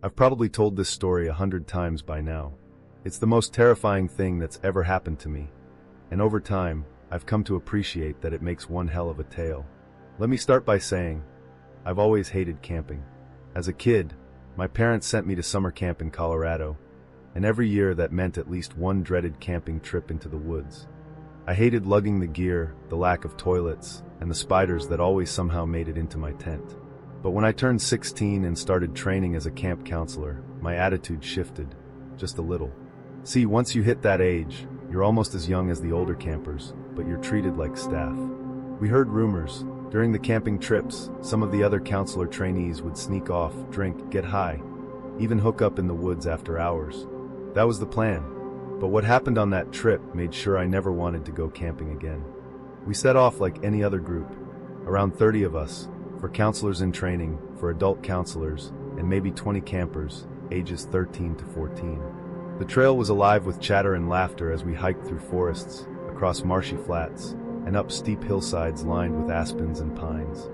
I've probably told this story 100 times by now. It's the most terrifying thing that's ever happened to me. And over time, I've come to appreciate that it makes one hell of a tale. Let me start by saying, I've always hated camping. As a kid, my parents sent me to summer camp in Colorado, and every year that meant at least one dreaded camping trip into the woods. I hated lugging the gear, the lack of toilets, and the spiders that always somehow made it into my tent. But when I turned 16 and started training as a camp counselor, my attitude shifted, just a little. See, once you hit that age, you're almost as young as the older campers, but you're treated like staff. We heard rumors. During the camping trips, some of the other counselor trainees would sneak off, drink, get high, even hook up in the woods after hours. That was the plan. But what happened on that trip made sure I never wanted to go camping again. We set off like any other group, around 30 of us, for counselors in training, for adult counselors, and maybe 20 campers, ages 13 to 14. The trail was alive with chatter and laughter as we hiked through forests, across marshy flats, and up steep hillsides lined with aspens and pines.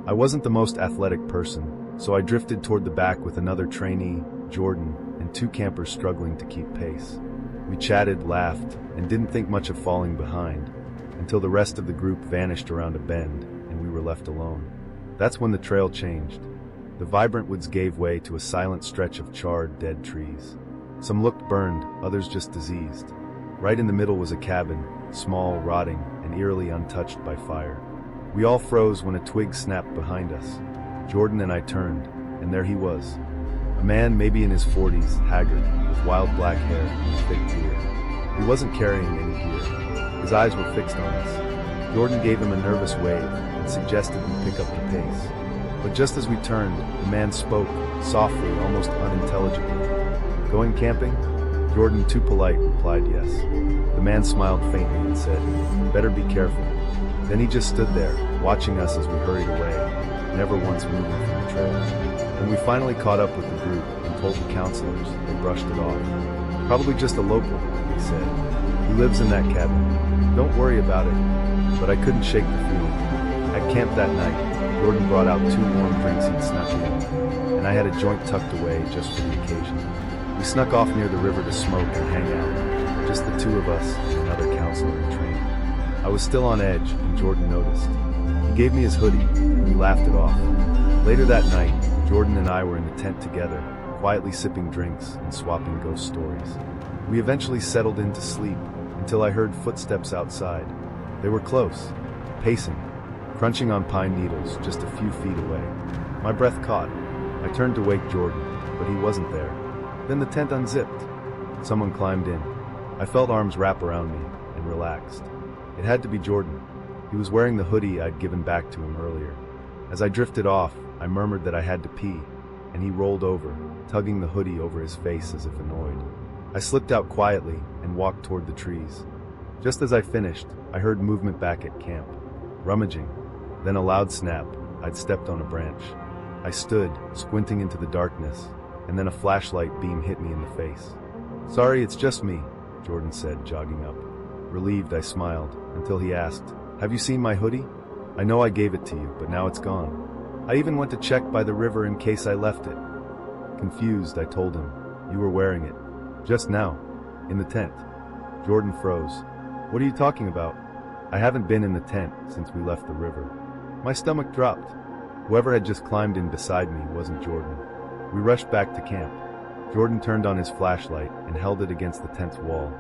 I wasn't the most athletic person, so I drifted toward the back with another trainee, Jordan, and 2 campers struggling to keep pace. We chatted, laughed, and didn't think much of falling behind, until the rest of the group vanished around a bend, and we were left alone. That's when the trail changed. The vibrant woods gave way to a silent stretch of charred, dead trees. Some looked burned, others just diseased. Right in the middle was a cabin, small, rotting, and eerily untouched by fire. We all froze when a twig snapped behind us. Jordan and I turned, and there he was. A man maybe in his 40s, haggard, with wild black hair and a thick beard. He wasn't carrying any gear. His eyes were fixed on us. Jordan gave him a nervous wave and suggested we pick up the pace. But just as we turned, the man spoke, softly, almost unintelligibly. "Going camping?" Jordan, too polite, replied yes. The man smiled faintly and said, "Better be careful." Then he just stood there, watching us as we hurried away, never once moving from the trail. When we finally caught up with the group and told the counselors, they brushed it off. "Probably just a local," he said. "He lives in that cabin. Don't worry about it." But I couldn't shake the feeling. At camp that night, Jordan brought out 2 warm drinks he'd snuck in, and I had a joint tucked away just for the occasion. We snuck off near the river to smoke and hang out, just the 2 of us and another counselor in training. I was still on edge, and Jordan noticed. He gave me his hoodie, and we laughed it off. Later that night, Jordan and I were in the tent together, quietly sipping drinks and swapping ghost stories. We eventually settled in to sleep, until I heard footsteps outside. They were close, pacing, crunching on pine needles just a few feet away. My breath caught. I turned to wake Jordan, but he wasn't there. Then the tent unzipped. Someone climbed in. I felt arms wrap around me and relaxed. It had to be Jordan. He was wearing the hoodie I'd given back to him earlier. As I drifted off, I murmured that I had to pee, and he rolled over, tugging the hoodie over his face as if annoyed. I slipped out quietly and walked toward the trees. Just as I finished, I heard movement back at camp. Rummaging. Then a loud snap. I'd stepped on a branch. I stood, squinting into the darkness, and then a flashlight beam hit me in the face. "Sorry, it's just me," Jordan said, jogging up. Relieved, I smiled, until he asked, "Have you seen my hoodie? I know I gave it to you, but now it's gone. I even went to check by the river in case I left it." Confused, I told him, "You were wearing it. Just now. In the tent." Jordan froze. "What are you talking about?" "I haven't been in the tent since we left the river." My stomach dropped. Whoever had just climbed in beside me wasn't Jordan. We rushed back to camp. Jordan turned on his flashlight and held it against the tent's wall,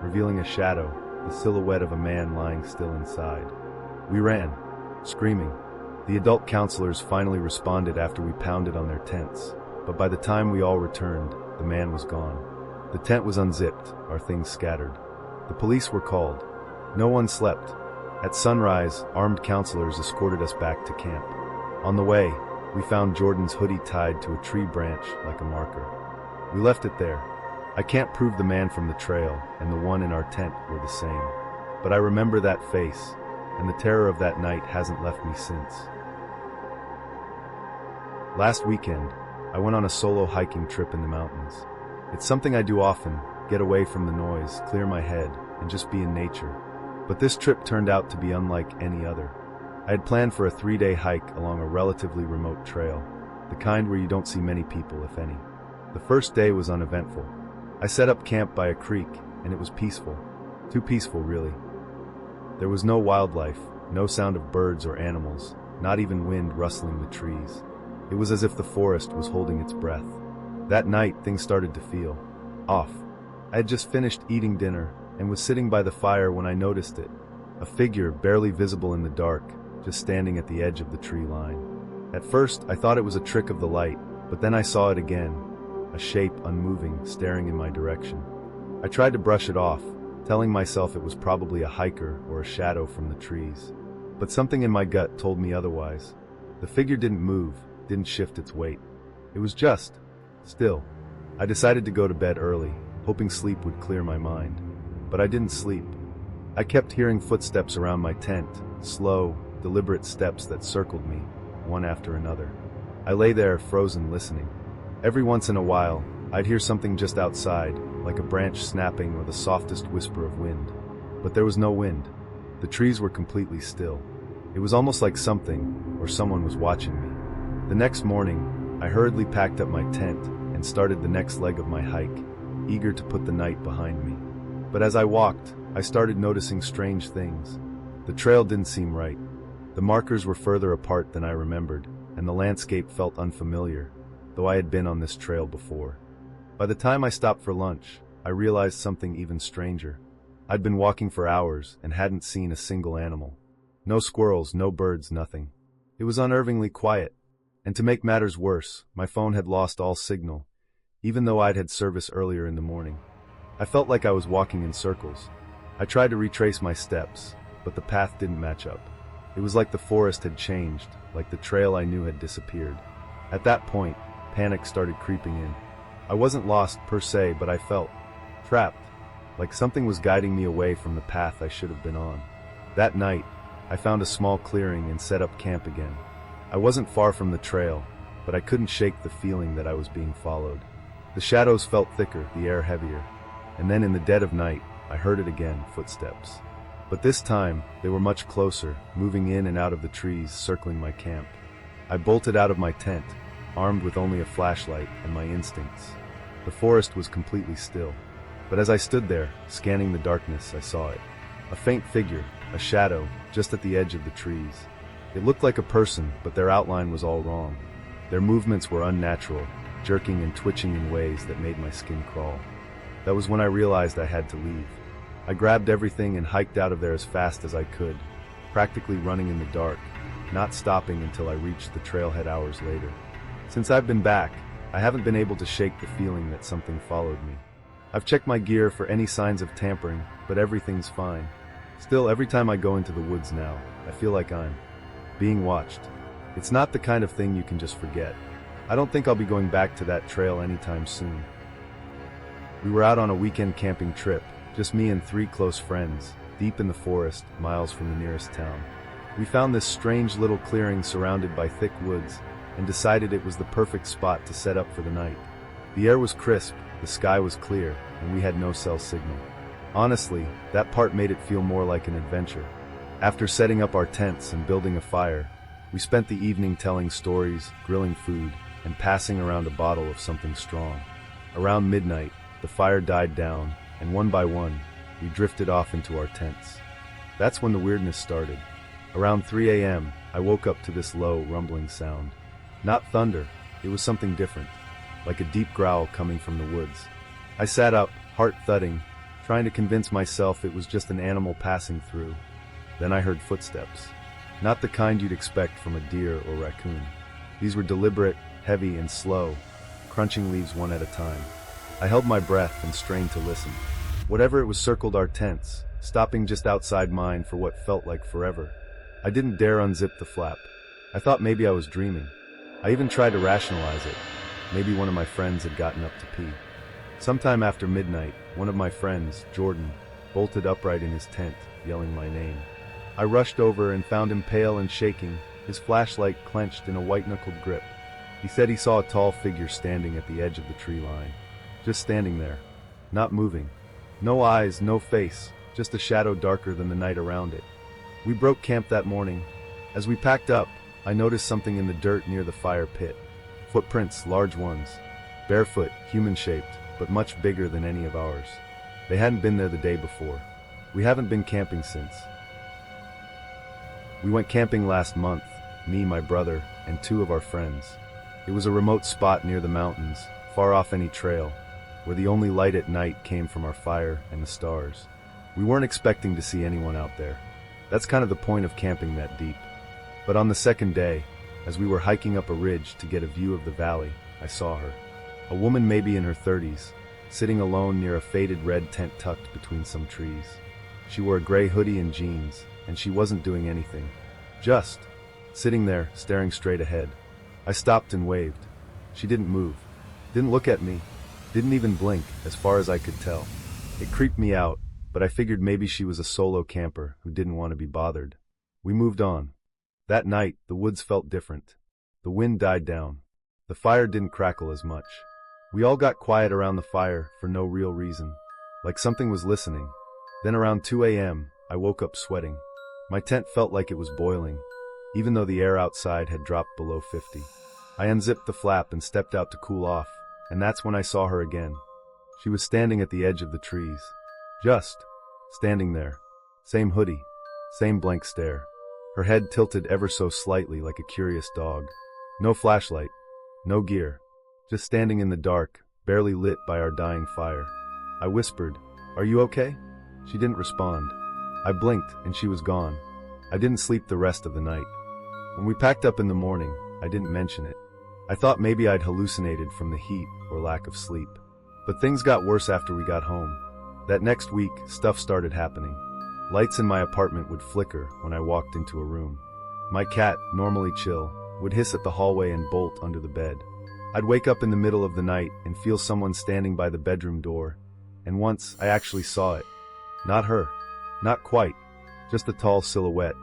revealing a shadow, the silhouette of a man lying still inside. We ran, screaming. The adult counselors finally responded after we pounded on their tents, but by the time we all returned, the man was gone. The tent was unzipped, our things scattered. The police were called. No one slept. At sunrise, armed counselors escorted us back to camp. On the way, we found Jordan's hoodie tied to a tree branch like a marker. We left it there. I can't prove the man from the trail and the one in our tent were the same. But I remember that face, and the terror of that night hasn't left me since. Last weekend, I went on a solo hiking trip in the mountains. It's something I do often, get away from the noise, clear my head, and just be in nature. But this trip turned out to be unlike any other. I had planned for a 3-day hike along a relatively remote trail, the kind where you don't see many people, if any. The first day was uneventful. I set up camp by a creek, and it was peaceful. Too peaceful, really. There was no wildlife, no sound of birds or animals, not even wind rustling the trees. It was as if the forest was holding its breath. That night, things started to feel off. I had just finished eating dinner and was sitting by the fire when I noticed it. A figure barely visible in the dark, just standing at the edge of the tree line. At first, I thought it was a trick of the light, but then I saw it again, a shape unmoving, staring in my direction. I tried to brush it off, telling myself it was probably a hiker or a shadow from the trees. But something in my gut told me otherwise. The figure didn't move, didn't shift its weight. It was just still. I decided to go to bed early, hoping sleep would clear my mind. But I didn't sleep. I kept hearing footsteps around my tent, slow, deliberate steps that circled me, one after another. I lay there, frozen, listening. Every once in a while, I'd hear something just outside, like a branch snapping or the softest whisper of wind. But there was no wind. The trees were completely still. It was almost like something, or someone was watching me. The next morning, I hurriedly packed up my tent and started the next leg of my hike, eager to put the night behind me. But as I walked, I started noticing strange things. The trail didn't seem right. The markers were further apart than I remembered, and the landscape felt unfamiliar, though I had been on this trail before. By the time I stopped for lunch, I realized something even stranger. I'd been walking for hours and hadn't seen a single animal. No squirrels, no birds, nothing. It was unnervingly quiet. And to make matters worse, my phone had lost all signal, even though I'd had service earlier in the morning. I felt like I was walking in circles. I tried to retrace my steps, but the path didn't match up. It was like the forest had changed, like the trail I knew had disappeared. At that point, panic started creeping in. I wasn't lost per se, but I felt trapped, like something was guiding me away from the path I should have been on. That night, I found a small clearing and set up camp again. I wasn't far from the trail, but I couldn't shake the feeling that I was being followed. The shadows felt thicker, the air heavier, and then in the dead of night, I heard it again, footsteps. But this time, they were much closer, moving in and out of the trees, circling my camp. I bolted out of my tent, armed with only a flashlight and my instincts. The forest was completely still, but as I stood there, scanning the darkness, I saw it. A faint figure, a shadow, just at the edge of the trees. It looked like a person, but their outline was all wrong. Their movements were unnatural, jerking and twitching in ways that made my skin crawl. That was when I realized I had to leave. I grabbed everything and hiked out of there as fast as I could, practically running in the dark, not stopping until I reached the trailhead hours later. Since I've been back, I haven't been able to shake the feeling that something followed me. I've checked my gear for any signs of tampering, but everything's fine. Still, every time I go into the woods now, I feel like I'm being watched. It's not the kind of thing you can just forget. I don't think I'll be going back to that trail anytime soon. We were out on a weekend camping trip, just me and 3 close friends, deep in the forest, miles from the nearest town. We found this strange little clearing surrounded by thick woods, and decided it was the perfect spot to set up for the night. The air was crisp, the sky was clear, and we had no cell signal. Honestly, that part made it feel more like an adventure. After setting up our tents and building a fire, we spent the evening telling stories, grilling food, and passing around a bottle of something strong. Around midnight, the fire died down, and one by one, we drifted off into our tents. That's when the weirdness started. Around 3 a.m., I woke up to this low, rumbling sound. Not thunder, it was something different, like a deep growl coming from the woods. I sat up, heart thudding, trying to convince myself it was just an animal passing through. Then I heard footsteps. Not the kind you'd expect from a deer or raccoon. These were deliberate, heavy, and slow, crunching leaves one at a time. I held my breath and strained to listen. Whatever it was circled our tents, stopping just outside mine for what felt like forever. I didn't dare unzip the flap. I thought maybe I was dreaming. I even tried to rationalize it. Maybe one of my friends had gotten up to pee. Sometime after midnight, one of my friends, Jordan, bolted upright in his tent, yelling my name. I rushed over and found him pale and shaking, his flashlight clenched in a white-knuckled grip. He said he saw a tall figure standing at the edge of the tree line. Just standing there, not moving. No eyes, no face, just a shadow darker than the night around it. We broke camp that morning. As we packed up, I noticed something in the dirt near the fire pit. Footprints, large ones. barefoot, human-shaped, but much bigger than any of ours. They hadn't been there the day before. We haven't been camping since. We went camping last month, me, my brother, and 2 of our friends. It was a remote spot near the mountains, far off any trail, where the only light at night came from our fire and the stars. We weren't expecting to see anyone out there. That's kind of the point of camping that deep. But on the second day, as we were hiking up a ridge to get a view of the valley, I saw her. A woman maybe in her 30s, sitting alone near a faded red tent tucked between some trees. She wore a gray hoodie and jeans, and she wasn't doing anything. Just sitting there, staring straight ahead. I stopped and waved. She didn't move. Didn't look at me. Didn't even blink, as far as I could tell. It creeped me out, but I figured maybe she was a solo camper who didn't want to be bothered. We moved on. That night, the woods felt different. The wind died down. The fire didn't crackle as much. We all got quiet around the fire for no real reason, like something was listening. Then around 2 a.m., I woke up sweating. My tent felt like it was boiling, even though the air outside had dropped below 50. I unzipped the flap and stepped out to cool off, and that's when I saw her again. She was standing at the edge of the trees. Just standing there. Same hoodie, same blank stare. Her head tilted ever so slightly like a curious dog. No flashlight, no gear. Just standing in the dark, barely lit by our dying fire. I whispered, "Are you okay?" She didn't respond. I blinked and she was gone. I didn't sleep the rest of the night. When we packed up in the morning, I didn't mention it. I thought maybe I'd hallucinated from the heat or lack of sleep. But things got worse after we got home. That next week, stuff started happening. Lights in my apartment would flicker when I walked into a room. My cat, normally chill, would hiss at the hallway and bolt under the bed. I'd wake up in the middle of the night and feel someone standing by the bedroom door. And once, I actually saw it. Not her. Not quite. Just a tall silhouette,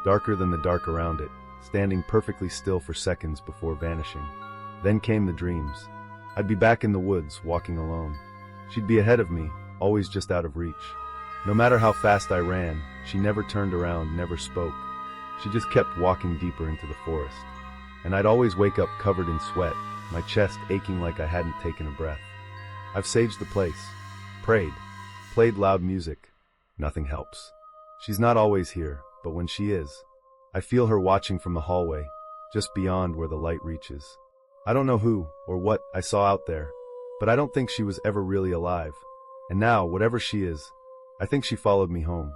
darker than the dark around it, standing perfectly still for seconds before vanishing. Then came the dreams. I'd be back in the woods, walking alone. She'd be ahead of me, always just out of reach. No matter how fast I ran, she never turned around, never spoke. She just kept walking deeper into the forest. And I'd always wake up covered in sweat, my chest aching like I hadn't taken a breath. I've saged the place, prayed, played loud music. Nothing helps. She's not always here, but when she is, I feel her watching from the hallway, just beyond where the light reaches. I don't know who or what I saw out there, but I don't think she was ever really alive. And now, whatever she is, I think she followed me home.